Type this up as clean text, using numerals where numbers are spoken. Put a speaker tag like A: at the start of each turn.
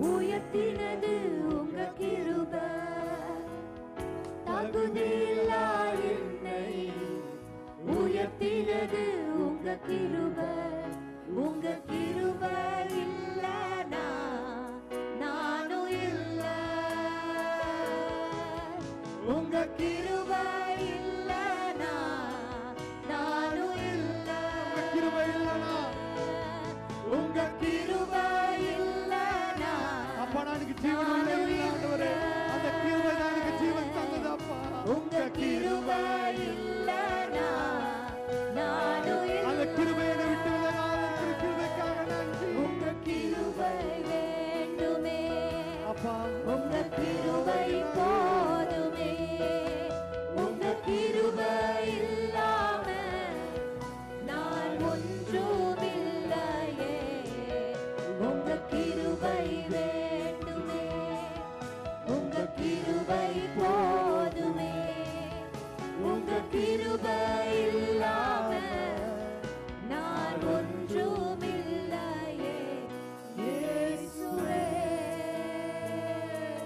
A: உயர்த்தினது உங்க கிருபை. தகுதியில்லா என்னை உயர்த்தினது உங்க கிருபை. உங்க கிருபை இல்லனா நானும் இல்ல. உங்க கிருபை இல்லனா நானும் இல்ல.
B: கிருபை இல்லனா
A: உங்க கிருபை இல்லனா
B: அப்பா எனக்கு ஜீவன் இல்லை ஆண்டவரே. அந்த கிருபை தான் எனக்கு ஜீவன் தந்தது அப்பா.
A: உங்க கிருபை இல்லனா நானும் இல்ல.
B: அந்த கிருபையை விட்டு விலகாத கிருபைக்காக நன்றி.
A: உங்க கிருபை வேண்டுமே
B: அப்பா.
A: உங்க கிருபை போதுமே. உங்க கிருபை இல்லாம நான் ஒன்றும் இல்லையே. உங்க கிருபை வேண்டுமே. உங்க கிருபை போதுமே. உங்க